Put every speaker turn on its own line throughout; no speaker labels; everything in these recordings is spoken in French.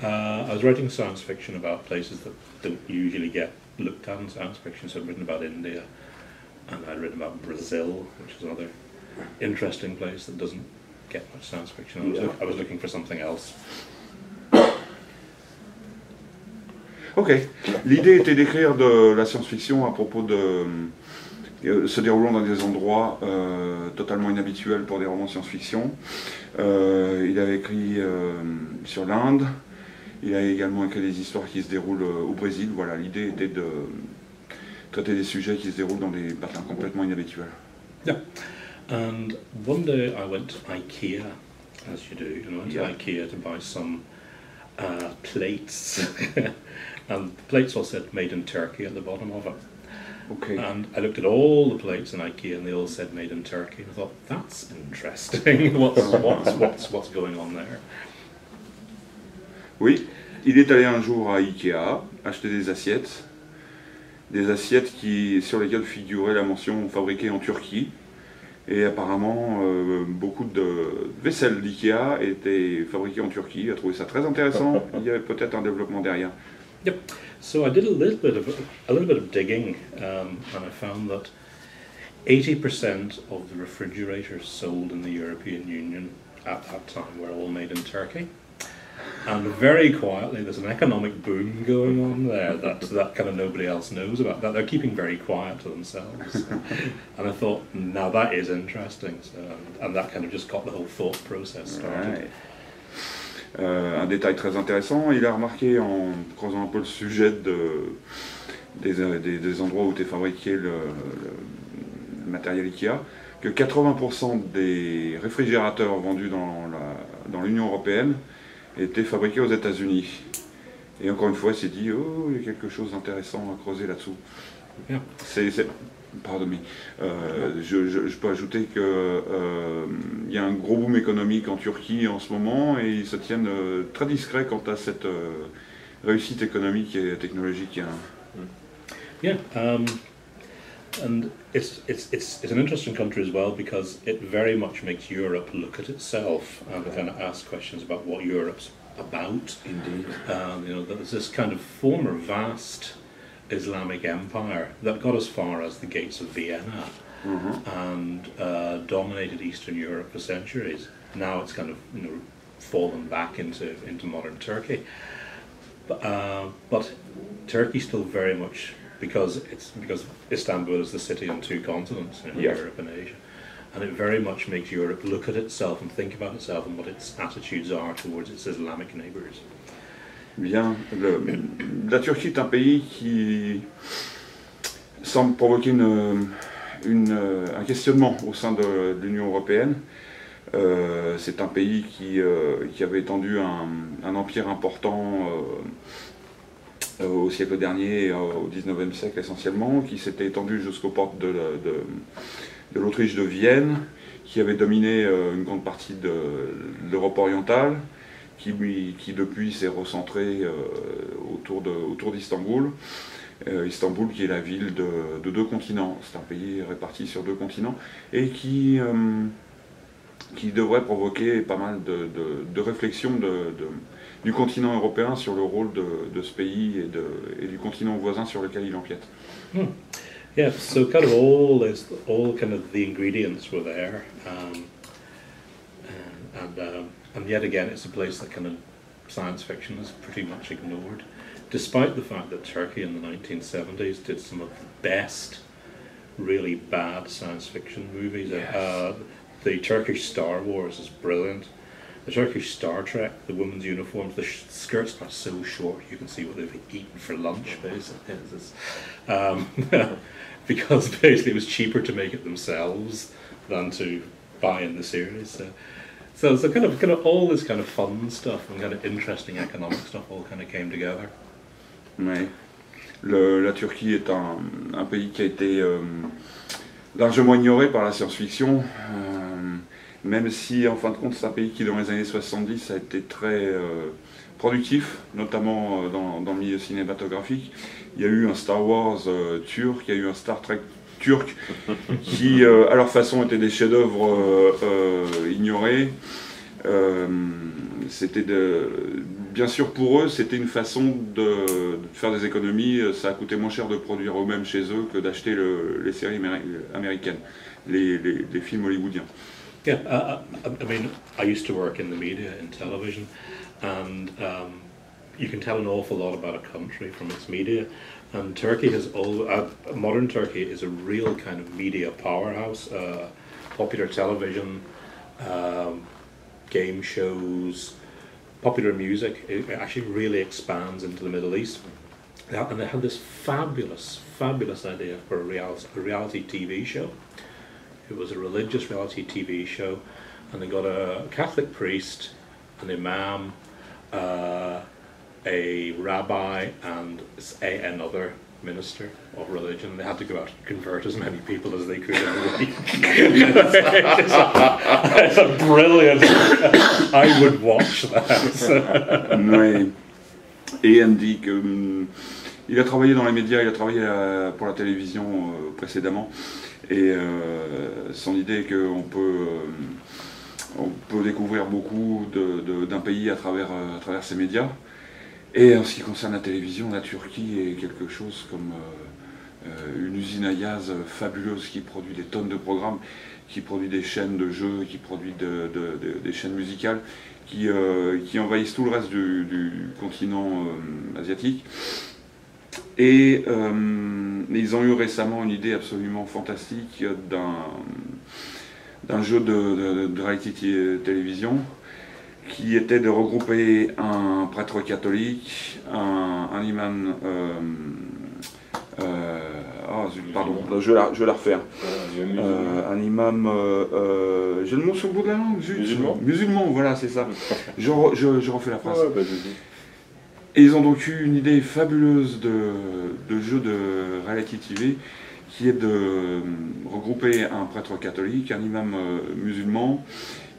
I was writing science fiction about places that don't usually get looked at in science fiction, so I'd written about India, and I'd written about Brazil, which is another interesting place that doesn't get much science fiction. I was looking for something else.
Ok. L'idée était d'écrire de la science-fiction à propos de se déroulant dans des endroits totalement inhabituels pour des romans de science-fiction. Il avait écrit sur l'Inde. Il a également écrit des histoires qui se déroulent au Brésil. Voilà, l'idée était de traiter des sujets qui se déroulent dans des patins complètement inhabituels.
Yeah. And one day I went to IKEA, as you do, and I went to IKEA to buy some plates. And the plates all said made in Turkey at the bottom of it.
Okay.
And I looked at all the plates in IKEA and they all said made in Turkey. And I thought, that's interesting. what's going on there?
Oui, il est allé un jour à Ikea acheter des assiettes sur lesquelles figurait la mention fabriquée en Turquie. Et apparemment, beaucoup de vaisselle d'Ikea était fabriquée en Turquie. Il a trouvé ça très intéressant. Il y avait peut-être un développement derrière.
Yep. So I did a little bit of digging, and I found that 80% of the refrigerators sold in the European Union at that time were all made in Turkey. And very quietly, there's an economic boom going on there that kind of nobody else knows about. That they're keeping very quiet to themselves. And I thought, now that is interesting. So, and that kind of just got the whole thought process started.
Right. Un détail très intéressant, il a remarqué en creusant un peu le sujet des endroits où était fabriqué le matériel Ikea, que 80% des réfrigérateurs vendus dans l'Union européenne étaient fabriqués aux États-Unis. Et encore une fois, il s'est dit, oh, il y a quelque chose d'intéressant à creuser là-dessous.
Yeah.
Je peux ajouter qu'il y a un gros boom économique en Turquie en ce moment et ils se tiennent très discrets quant à cette réussite économique et technologique.
Yeah, and it's an interesting country as well because it very much makes Europe look at itself and kind of ask questions about what Europe's about.
Indeed.
You know, there's this kind of former vast Islamic empire that got as far as the gates of Vienna and dominated Eastern Europe for centuries. Now it's kind of fallen back into modern Turkey, but Turkey still very much because Istanbul is the city on two continents, Europe and Asia, and it very much makes Europe look at itself and think about itself and what its attitudes are towards its Islamic neighbours.
Bien, la Turquie est un pays qui semble provoquer un questionnement au sein de l'Union européenne. C'est un pays qui avait étendu un empire important au siècle dernier, au 19e siècle essentiellement, qui s'était étendu jusqu'aux portes de l'Autriche de Vienne, qui avait dominé une grande partie de l'Europe orientale, qui depuis s'est recentré autour d'Istanbul. Istanbul qui est la ville de deux continents, c'est un pays réparti sur deux continents, et qui devrait provoquer pas mal de réflexions du continent européen sur le rôle de ce pays et du continent voisin sur lequel il empiète.
Yeah, so kind of all kind of the ingredients were there, and yet again it's a place that kind of science fiction is pretty much ignored, despite the fact that Turkey in the 1970s did some of the best really bad science fiction movies.
Yes.
The Turkish Star Wars is brilliant. The Turkish Star Trek, the women's uniforms, the skirts are so short you can see what they've eaten for lunch, basically. Because basically it was cheaper to make it themselves than to buy in the series. So kind of all this kind of fun stuff and kind of interesting economic stuff all kind of came together.
Ouais. La Turquie est un pays qui a été largement ignoré par la science-fiction, même si en fin de compte c'est un pays qui dans les années 70 a été très productif, notamment dans le milieu cinématographique. Il y a eu un Star Wars turc, il y a eu un Star Trek turc qui à leur façon étaient des chefs-d'œuvre ignorés. C'était bien sûr, pour eux, c'était une façon de faire des économies. Ça a coûté moins cher de produire eux-mêmes chez eux que d'acheter les séries américaines, les films hollywoodiens.
Yeah, I mean, I used to work in the media, in television, and you can tell an awful lot about a country from its media. And Turkey has modern Turkey is a real kind of media powerhouse. Popular television, game shows, popular music. It actually really expands into the Middle East. And they had this fabulous idea for a reality TV show. It was a religious reality TV show, and they got a Catholic priest, an imam, a rabbi, and another minister of religion. They had to go out and convert as many people as they could in a week. It's a brilliant. I would watch that.
Ouais. Et Andy, il a travaillé dans les médias, il a travaillé pour la télévision précédemment. Et son idée est qu'on peut découvrir beaucoup d'un pays à travers ses médias. Et en ce qui concerne la télévision, la Turquie est quelque chose comme une usine à gaz fabuleuse qui produit des tonnes de programmes, qui produit des chaînes de jeux, qui produit des chaînes musicales, qui envahissent tout le reste du continent asiatique. Et ils ont eu récemment une idée absolument fantastique d'un jeu de reality télévision qui était de regrouper un prêtre catholique, un imam, pardon, je vais la refaire. Un imam, j'ai le mot sur le bout de la langue, musulman, voilà, c'est ça. Je refais la phrase. Ouais, et ils ont donc eu une idée fabuleuse de jeu de reality TV qui est de regrouper un prêtre catholique, un imam musulman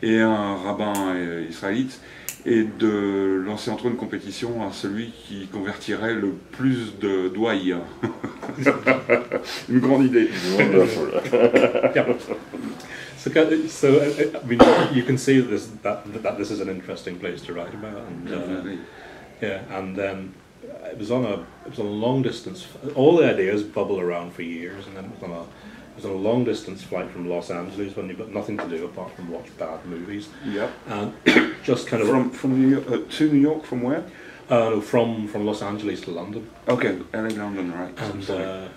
et un rabbin israélite, et de lancer entre eux une compétition à celui qui convertirait le plus de douailles. Une grande idée.
Yeah. So I mean, you can see that this is an interesting place to write about, and yeah, and then it was on a long distance. All the ideas bubble around for years, and then it was on a long distance flight from Los Angeles when you've got nothing to do apart from watch bad movies.
Yeah.
And just kind of
from New York, to New York, from where?
No, from Los Angeles to London.
Okay, LA, London, right.
And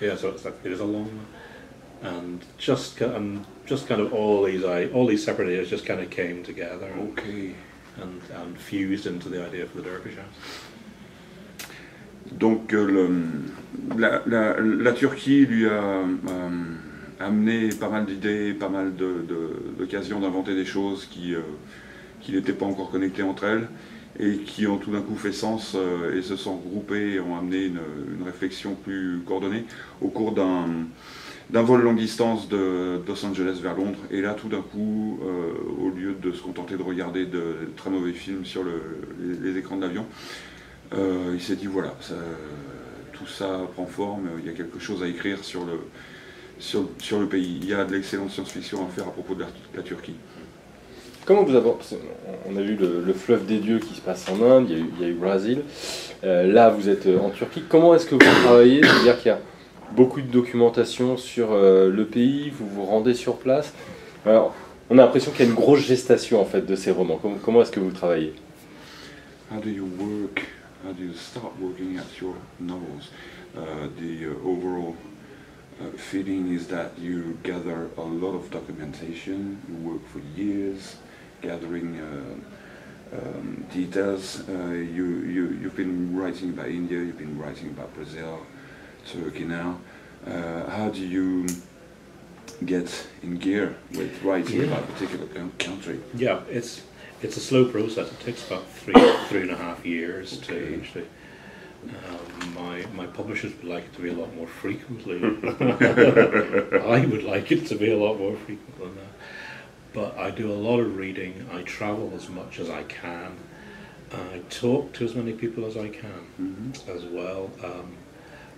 yeah, so it is a long one. And just kind of all these separate ideas just kind of came together.
Okay.
And fused into the idea for the Dervish House.
Donc la Turquie lui a amené pas mal d'idées, pas mal d'occasions d'inventer des choses qui n'étaient pas encore connectées entre elles et qui ont tout d'un coup fait sens et se sont regroupées et ont amené une réflexion plus coordonnée au cours d'un vol longue distance de Los Angeles vers Londres. Et là, tout d'un coup, au lieu de se contenter de regarder de très mauvais films sur les écrans de l'avion, il s'est dit voilà, tout ça prend forme, il y a quelque chose à écrire sur le pays. Il y a de l'excellente science-fiction à faire à propos de la Turquie.
Comment vous avez... On a vu le fleuve des dieux qui se passe en Inde, il y a eu Brésil. Là, vous êtes en Turquie. Comment est-ce que vous travaillez? C'est-à-dire qu'il y a beaucoup de documentation sur le pays, vous vous rendez sur place. Alors, on a l'impression qu'il y a une grosse gestation en fait de ces romans. Comment est-ce que vous travaillez?
How do you work? How do you start working at your novels? The overall feeling is that you gather a lot of documentation. You work for years, gathering details. You've been writing about India. You've been writing about Brazil. Turkey now. How do you get in gear with writing about a particular country?
Yeah, it's a slow process. It takes about 3.5 years to actually. My publishers would like it to be a lot more frequently. I would like it to be a lot more frequent than that. But I do a lot of reading. I travel as much as I can. I talk to as many people as I can as well. I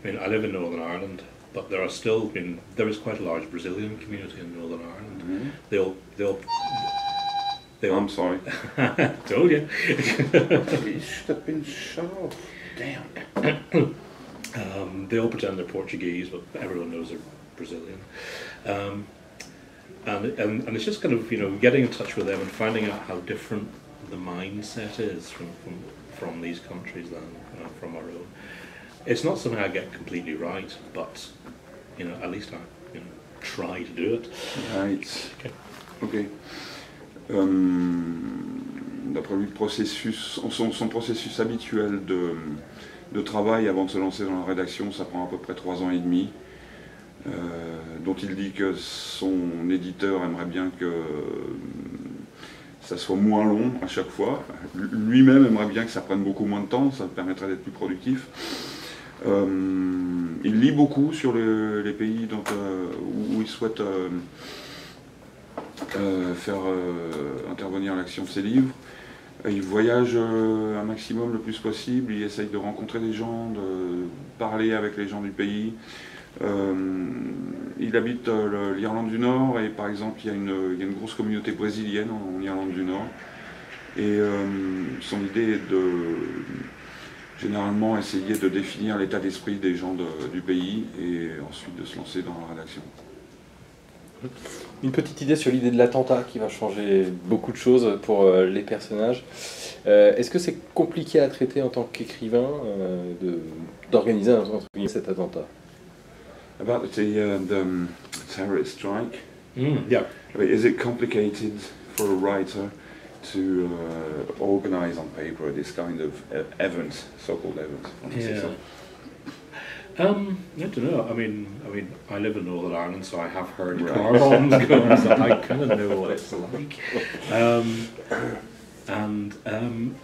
mean, I live in Northern Ireland, but there is quite a large Brazilian community in Northern Ireland. They'll They
I'm sorry.
told you.
It should have been shut off. Damn.
They all pretend they're Portuguese, but everyone knows they're Brazilian. And it's just kind of, you know, getting in touch with them and finding out how different the mindset is from these countries than, you know, from our own. It's not something I get completely right, but, you know, at least I, you know, try to do it.
Right.
Okay.
Ok. D'après lui, le processus, son processus habituel de travail avant de se lancer dans la rédaction, ça prend à peu près 3 ans et demi. Dont il dit que son éditeur aimerait bien que ça soit moins long à chaque fois. Lui-même aimerait bien que ça prenne beaucoup moins de temps, ça permettrait d'être plus productif. Il lit beaucoup sur les pays où il souhaite faire intervenir l'action de ses livres. Il voyage un maximum le plus possible, il essaye de rencontrer des gens, de parler avec les gens du pays. Il habite l'Irlande du Nord et par exemple il y a une grosse communauté brésilienne en Irlande du Nord. Et son idée est de généralement essayer de définir l'état d'esprit des gens du pays et ensuite de se lancer dans la rédaction.
Une petite idée sur l'idée de l'attentat qui va changer beaucoup de choses pour les personnages. Est-ce que c'est compliqué à traiter en tant qu'écrivain d'organiser entre guillemets cet attentat?
About the terrorist strike,
Yeah.
I mean, is it complicated for a writer to organize on paper this kind of event, so-called event?
Yeah. I don't know. I mean, I live in Northern Ireland, so I have heard car bombs go, so I kind of know what it's like. And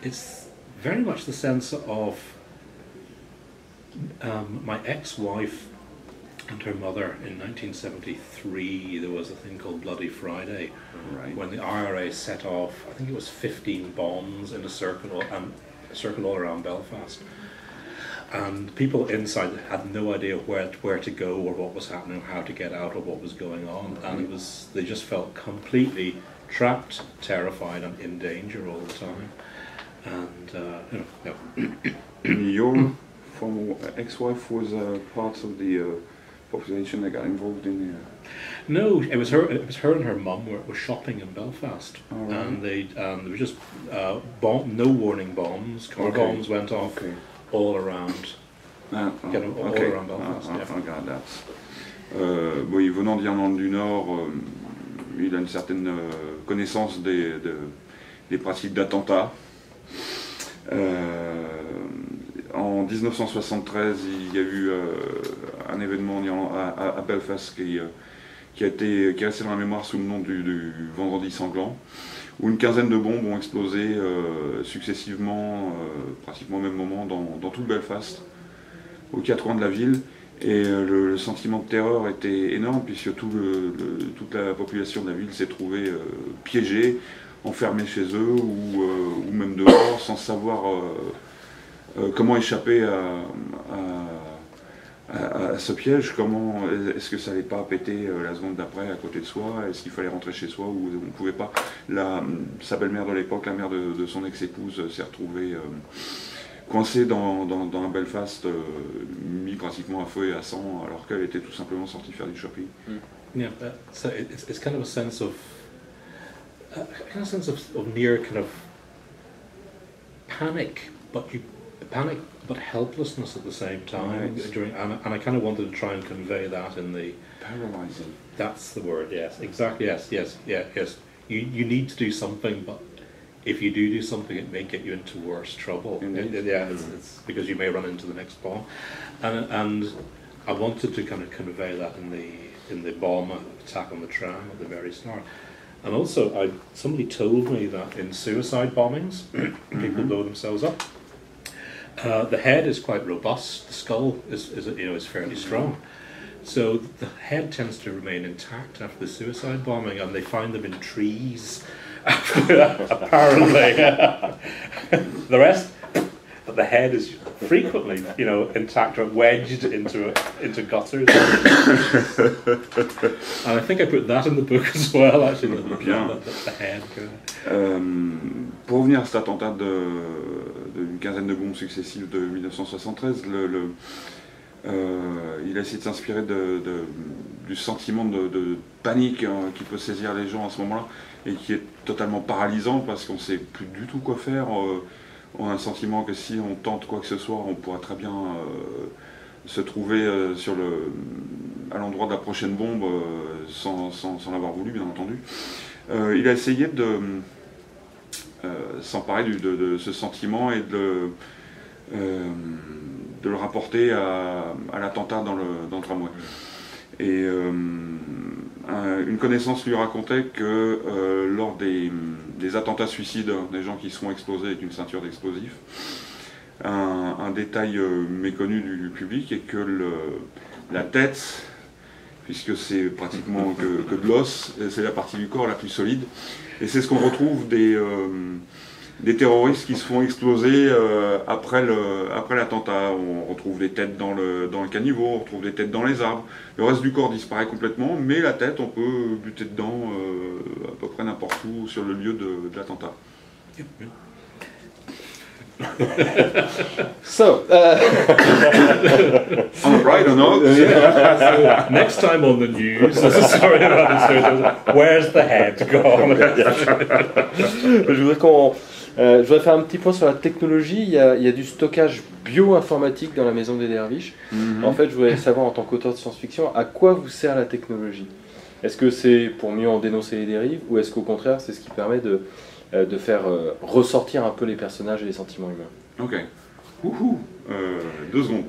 it's very much the sense of my ex-wife and her mother in 1973. There was a thing called Bloody Friday,
Right.
when the IRA set off, I think it was 15 bombs in a circle all around Belfast. And people inside had no idea where to go or what was happening, how to get out or what was going on. And they just felt completely trapped, terrified and in danger all the time. And,
Your former ex-wife was part of the population that got involved in
no, it was her and her mum were shopping in Belfast.
Oh, right.
And there were just no warning bombs, car
Okay.
bombs went off
Okay.
all around. All around Belfast, yeah.
I got that. Oui, venant d'Irlande du Nord, il a une certaine connaissance des pratiques d'attentats. En 1973, il y a eu un événement à Belfast qui est resté dans la mémoire sous le nom du Vendredi sanglant, où une quinzaine de bombes ont explosé successivement, pratiquement au même moment, dans tout Belfast, aux 4 coins de la ville. Et le sentiment de terreur était énorme, puisque toute la population de la ville s'est trouvée piégée, enfermés chez eux ou même dehors sans savoir comment échapper à ce piège. Comment est-ce que ça n'allait pas péter la seconde d'après à côté de soi? Est-ce qu'il fallait rentrer chez soi ou on ne pouvait pas? Sa belle-mère de l'époque, la mère de son ex-épouse, s'est retrouvée coincée dans un Belfast mis pratiquement à feu et à sang alors qu'elle était tout simplement sortie faire du shopping.
Yeah, so it's kind of a sense of near kind of panic, but helplessness at the same time.
Right.
And I kind of wanted to try and convey that in the.
Paralyzing.
That's the word. Yes, exactly. Yes. You need to do something, but if you do something, it may get you into worse trouble. It's because you may run into the next bomb, and I wanted to kind of convey that in the bomb attack on the tram at the very start. And also, somebody told me that in suicide bombings, people blow themselves up. The head is quite robust. The skull is fairly strong. So the head tends to remain intact after the suicide bombing, and they find them in trees. Apparently, the rest, but the head is frequently, you know, intact or wedged into gutters. And I think I put that in the book as well, actually.
Bien.
The head.
Pour revenir à cet attentat d'une quinzaine de bombes successives de 1973, il a essayé de s'inspirer du sentiment de panique qui peut saisir les gens à ce moment-là et qui est totalement paralysant parce qu'on ne sait plus du tout quoi faire. On a le sentiment que si on tente quoi que ce soit, on pourra très bien se trouver à l'endroit de la prochaine bombe sans l'avoir voulu, bien entendu. Il a essayé de s'emparer de ce sentiment et de le rapporter à l'attentat dans le tramway. Et une connaissance lui racontait que lors des attentats suicides, des gens qui sont explosés avec une ceinture d'explosifs, un détail méconnu du public est que la tête, puisque c'est pratiquement que de l'os, c'est la partie du corps la plus solide, et c'est ce qu'on retrouve des terroristes qui se font exploser après l'attentat. On retrouve des têtes dans le caniveau, on retrouve des têtes dans les arbres. Le reste du corps disparaît complètement, mais la tête, on peut buter dedans à peu près n'importe où sur le lieu de l'attentat.
So,
On a brighter note,
Next time on the news, sorry about this, where's the head gone?
je voudrais faire un petit point sur la technologie. Il y a du stockage bio-informatique dans la maison des Derviches. En fait, je voudrais savoir, en tant qu'auteur de science-fiction, à quoi vous sert la technologie? Est-ce que c'est pour mieux en dénoncer les dérives, ou est-ce qu'au contraire, c'est ce qui permet de faire ressortir un peu les personnages et les sentiments humains?
Ok. 2 secondes.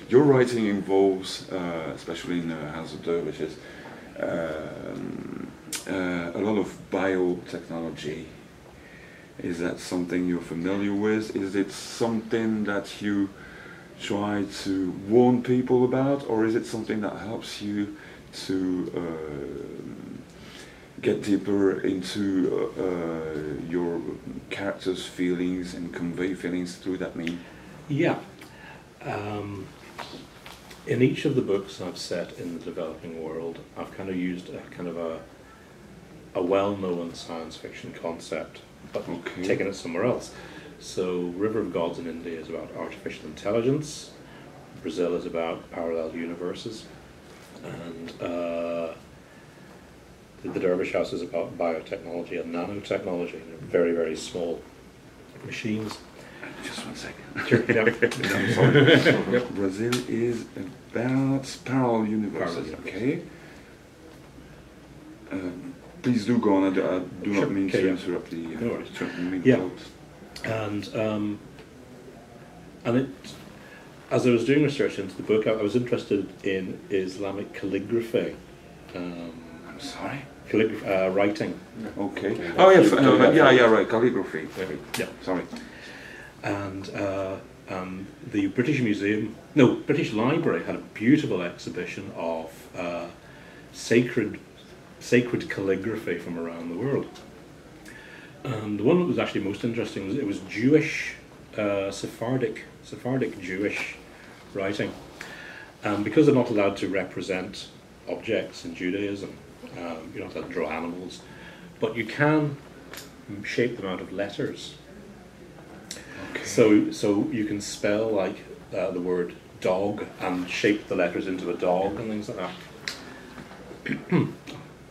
Your writing involves, especially in House of Dervishes, a lot of biotechnology. Is that something you're familiar with? Is it something that you try to warn people about, or is it something that helps you to get deeper into your characters' feelings and convey feelings through that means?
Yeah. In each of the books I've set in the developing world, I've kind of used a well-known science fiction concept, but taken it somewhere else. So River of Gods in India is about artificial intelligence, Brazil is about parallel universes, and the Dervish House is about biotechnology and nanotechnology, very, very small machines.
Just 1 second.
Sure, yeah.
I'm sorry. Brazil is about parallel universes, okay? Please do go on. I do not mean to interrupt the main thoughts.
And it, as I was doing research into the book, I was interested in Islamic calligraphy.
I'm sorry?
Writing.
Okay. Oh yeah, right. Calligraphy.
Yeah.
Sorry.
And the British Library had a beautiful exhibition of sacred calligraphy from around the world. And the one that was actually most interesting was it was Jewish, Sephardic Jewish writing. And because they're not allowed to represent objects in Judaism, you're not allowed to draw animals, but you can shape them out of letters.
Okay.
So you can spell like the word dog and shape the letters into a dog and things like that.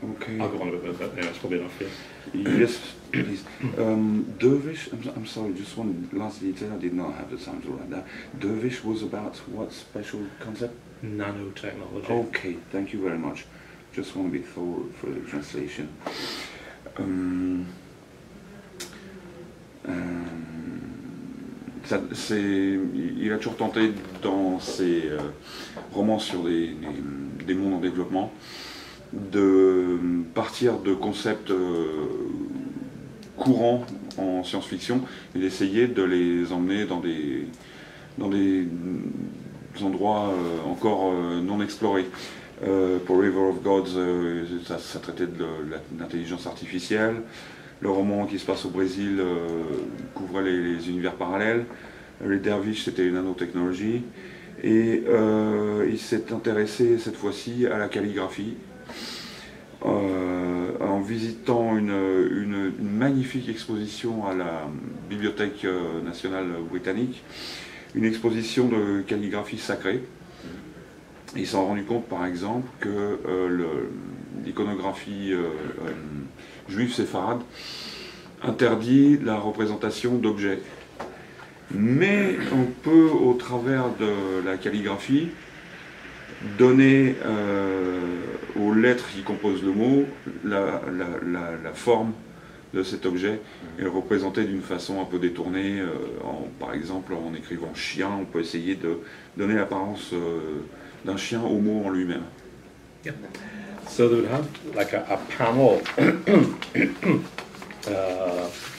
Okay.
I'll go on a bit, but yeah, it's probably enough for you.
Yes, please. Dervish, I'm sorry, just one last detail, I did not have the time to write that. Dervish was about what special concept?
Nanotechnology.
Okay, thank you very much. Just want to be thorough for the translation. Il a toujours tenté dans ses romans sur des mondes en développement de partir de concepts courants en science-fiction et d'essayer de les emmener dans des endroits encore non explorés. Pour River of Gods, ça traitait de l'intelligence artificielle. Le roman qui se passe au Brésil couvrait les univers parallèles. Les derviches, c'était une nanotechnologie. Et il s'est intéressé cette fois-ci à la calligraphie en visitant une magnifique exposition à la Bibliothèque nationale britannique, une exposition de calligraphie sacrée. Et ils se sont rendus compte par exemple que l'iconographie juive séfarade interdit la représentation d'objets. Mais on peut, au travers de la calligraphie, donner aux lettres qui composent le mot la forme de cet objet et le représenter d'une façon un peu détournée. Par exemple, en écrivant chien, on peut essayer de donner l'apparence d'un chien au mot en lui-même.
Yeah. So they would have like a panel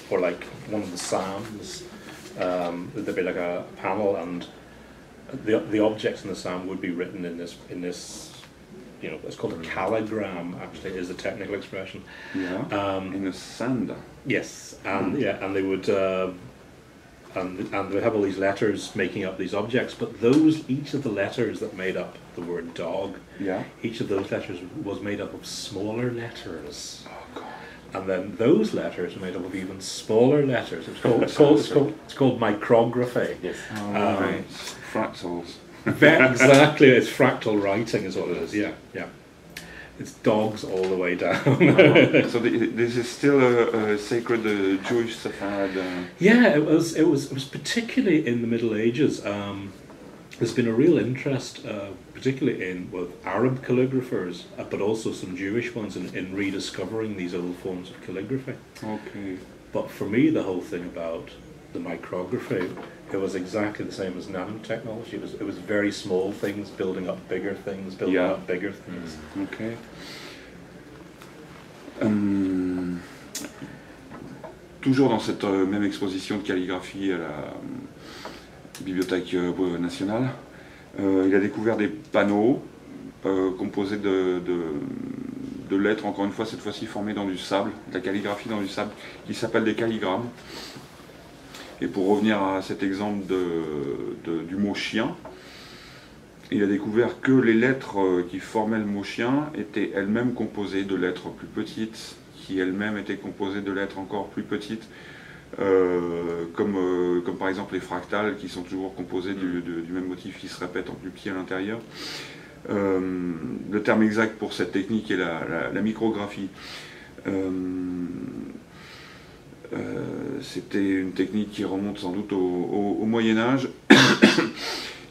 for like one of the psalms. There'd be like a panel, and the objects in the psalm would be written in this you know, it's called a calligram. Actually, is the technical expression.
Yeah. In a sand.
Yes, and yeah, and they would. And they have all these letters making up these objects, but each of the letters that made up the word dog, each of those letters was made up of smaller letters.
Oh, God.
And then those letters are made up of even smaller letters. It's called micrography.
Yes.
Right. Fractals.
Exactly, it's fractal writing is what it is. Yeah, yeah. It's dogs all the way down.
So this is still a sacred Jewish Sephard.
Yeah, it was particularly in the Middle Ages. There's been a real interest, particularly in Arab calligraphers, but also some Jewish ones in rediscovering these old forms of calligraphy.
Okay.
But for me, the whole thing about the micrography, it was exactly the same as nanotechnology. It was very small things building up bigger things, building up bigger things.
Okay. Toujours dans cette même exposition de calligraphie à la Bibliothèque nationale, il a découvert des panneaux composés de lettres, encore une fois, cette fois-ci formées dans du sable, de la calligraphie dans du sable, qui s'appellent des calligrammes. Et pour revenir à cet exemple du mot chien, il a découvert que les lettres qui formaient le mot chien étaient elles-mêmes composées de lettres plus petites, qui elles-mêmes étaient composées de lettres encore plus petites, comme par exemple les fractales, qui sont toujours composées du même motif qui se répète en plus petit à l'intérieur. Le terme exact pour cette technique est la micrographie. C'était une technique qui remonte sans doute au Moyen-Âge,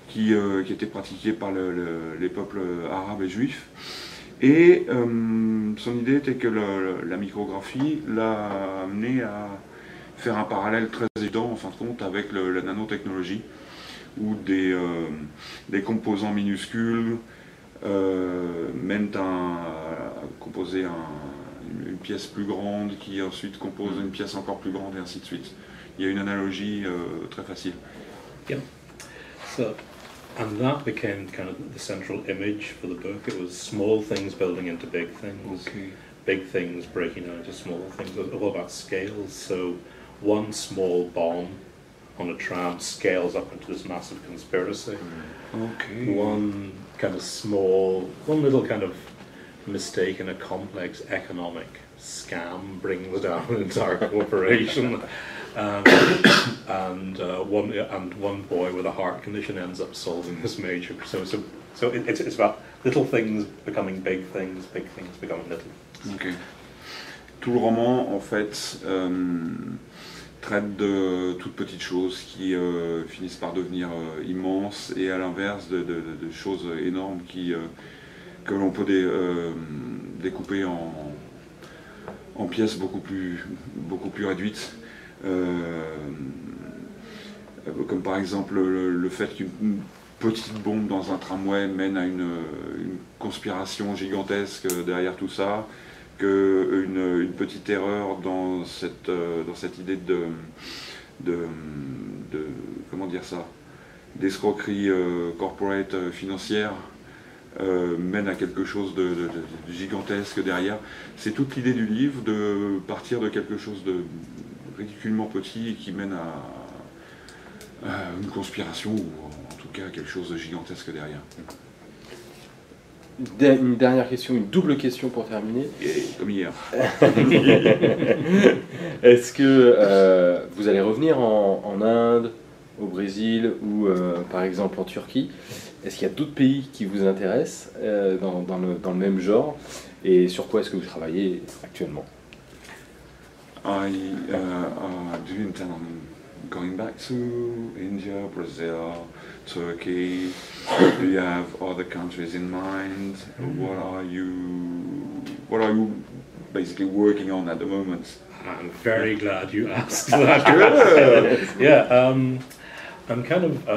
qui était pratiquée par les peuples arabes et juifs. Et son idée était que la micrographie l'a amené à faire un parallèle très évident, en fin de compte, avec la nanotechnologie, où des composants minuscules mènent à composer une pièce plus grande qui ensuite compose une pièce encore plus grande et ainsi de suite. Il y a une analogie très facile.
Yeah. So, and that became kind of the central image for the book. It was small things building into big things, big things breaking down into small things. It was all about scales. So one small bomb on a tram scales up into this massive conspiracy.
Okay.
One little kind of mistake in a complex economic scam brings down an entire corporation, and one boy with a heart condition ends up solving this major. So it's about little things becoming big things becoming little.
Okay. Tout le roman en fait traite de toutes petites choses qui finissent par devenir immenses, et à l'inverse de choses énormes que l'on peut découper en pièces beaucoup plus réduites, comme par exemple le fait qu'une petite bombe dans un tramway mène à une conspiration gigantesque derrière tout ça, qu'une petite erreur dans cette idée de comment dire ça, d'escroquerie corporate financière mène à quelque chose de gigantesque derrière. C'est toute l'idée du livre, de partir de quelque chose de ridiculement petit et qui mène à une conspiration ou en tout cas à quelque chose de gigantesque derrière.
Une dernière question, une double question pour terminer.
Et comme hier.
Est-ce que vous allez revenir en Inde, au Brésil ou par exemple en Turquie? Est-ce qu'il y a d'autres pays qui vous intéressent dans le même genre? Et sur quoi est-ce que vous travaillez actuellement?
Do you intend on going back to India, Brazil, Turkey? Do you have other countries in mind? What are you basically working on at the moment?
I'm very glad you asked that. Yeah, I'm kind of,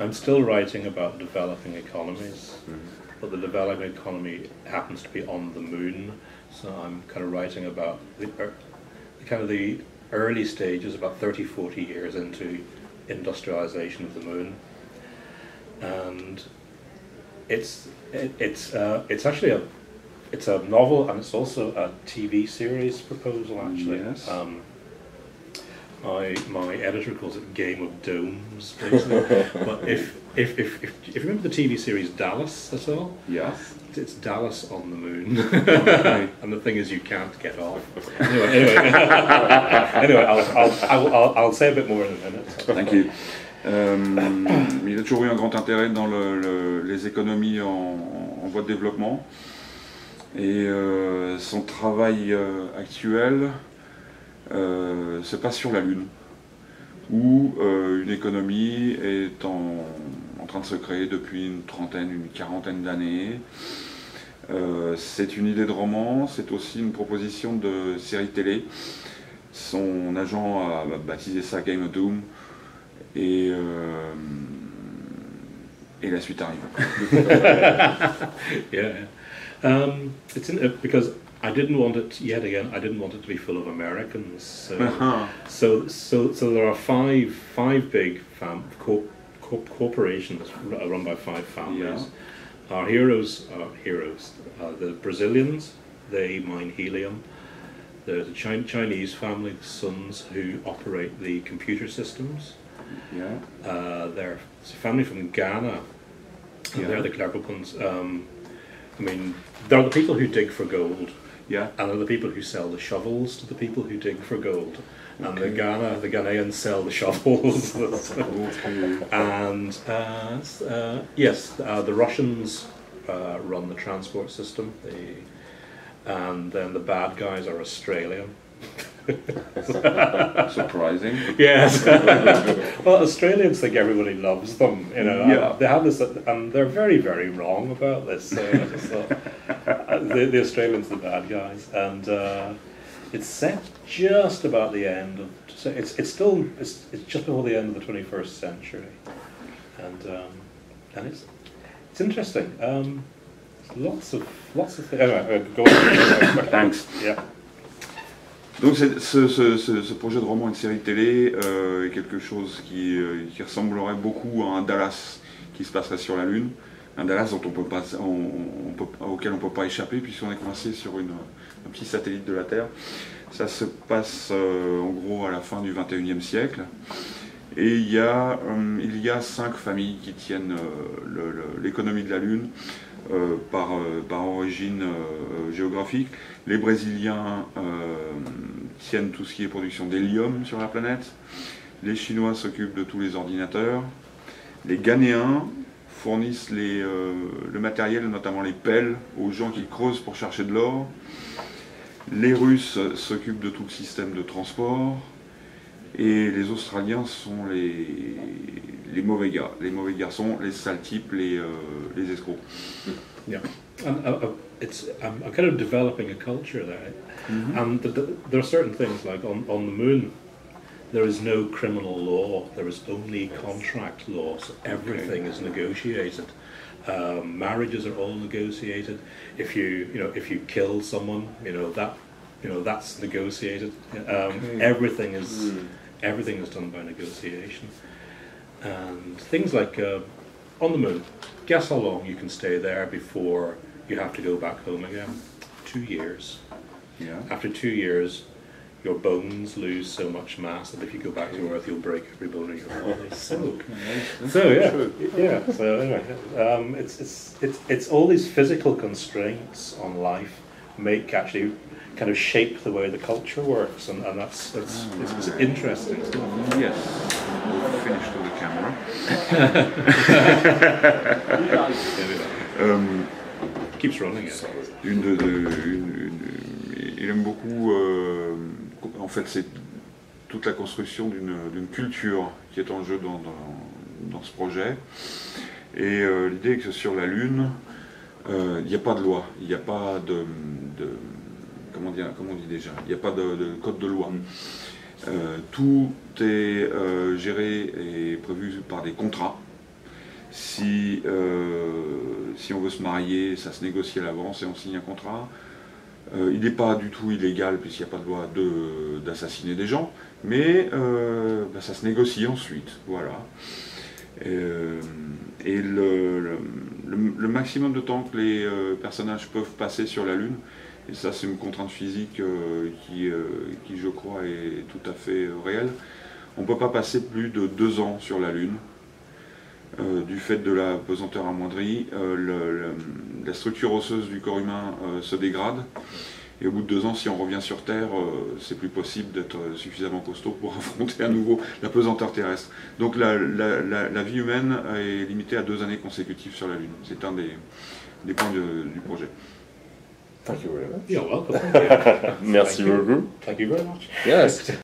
I'm still writing about developing economies, but the developing economy happens to be on the moon, so I'm kind of writing about the early stages, about 30, 40 years into industrialization of the moon, and it's actually it's a novel, and it's also a TV series proposal, actually.
Yes.
My editor calls it Game of Domes, basically. But if you remember the TV series Dallas at all,
Yes.
it's Dallas on the moon,
Okay.
and the thing is you can't get off. Anyway, I'll say a bit more in a minute.
Thank you. Il a toujours eu un grand intérêt dans les économies en voie de développement. Et son travail actuel se passe sur la Lune, où une économie est en train de se créer depuis une trentaine, une quarantaine d'années. C'est une idée de roman, c'est aussi une proposition de série télé. Son agent a baptisé ça Game of Doom, et la suite arrive.
Yeah. It's because I didn't want it, yet again, I didn't want it to be full of Americans. So there are five big corporations run by 5 families.
Yeah.
Our heroes are the Brazilians, they mine helium. There's a Chinese family, the Suns, who operate the computer systems.
Yeah.
They're a family from Ghana, and they're the clever ones. I mean, they're the people who dig for gold,
Yeah.
and they're the people who sell the shovels to the people who dig for gold. And the Ghanaians sell the shovels. And yes, the Russians run the transport system, and then the bad guys are Australian.
Surprising.
Yes. Well, Australians think everybody loves them, you know.
Yeah.
They have this, and they're very, very wrong about this. So I just thought, the Australians, the bad guys, and it's set just about the end of. So it's just before the end of the 21st century, and it's interesting. Lots of things. Anyway, go on.
Thanks.
Yeah.
Donc ce projet de roman et de série télé est quelque chose qui ressemblerait beaucoup à un Dallas qui se passerait sur la Lune. Un Dallas dont auquel on ne peut pas échapper puisqu'on est coincé sur un petit satellite de la Terre. Ça se passe en gros à la fin du 21e siècle. Et il y a 5 familles qui tiennent l'économie de la Lune par origine géographique. Les Brésiliens tiennent tout ce qui est production d'hélium sur la planète. Les Chinois s'occupent de tous les ordinateurs. Les Ghanéens fournissent le matériel, notamment les pelles, aux gens qui creusent pour chercher de l'or. Les Russes s'occupent de tout le système de transport. Et les Australiens sont les mauvais gars, les mauvais garçons, les sales types, les escrocs.
Yeah, and I'm kind of developing a culture there, and there are certain things like on the moon, there is no criminal law, there is only contract law, so everything is negotiated. Marriages are all negotiated. If you kill someone, that's negotiated. Everything is done by negotiation, and things like on the moon. Guess how long you can stay there before you have to go back home again? 2 years.
Yeah.
After 2 years, your bones lose so much mass that if you go back to Earth, you'll break every bone in your body. So anyway, it's all these physical constraints on life make actually kind of shape the way the culture works, and it's interesting.
Yes, we'll finish to the camera.
Keeps running.
Il aime beaucoup, en fait, c'est toute la construction d'une culture qui est en jeu dans ce projet. Et l'idée est que sur la Lune, il n'y a pas de loi, il n'y a pas de comment on dit déjà, il n'y a pas de code de loi. Tout est géré et prévu par des contrats. Si on veut se marier, ça se négocie à l'avance et on signe un contrat. Il n'est pas du tout illégal puisqu'il n'y a pas de loi d'assassiner des gens, mais ça se négocie ensuite, voilà. Et le maximum de temps que les personnages peuvent passer sur la Lune, et ça c'est une contrainte physique qui je crois est tout à fait réelle, on ne peut pas passer plus de 2 ans sur la Lune. Du fait de la pesanteur amoindrie, la structure osseuse du corps humain se dégrade, et au bout de 2 ans, si on revient sur Terre, c'est plus possible d'être suffisamment costaud pour affronter à nouveau la pesanteur terrestre. Donc la vie humaine est limitée à 2 années consécutives sur la Lune. C'est un des points du projet.
Thank you very much.
You're welcome.
Merci beaucoup.
Thank you very much.
Yes.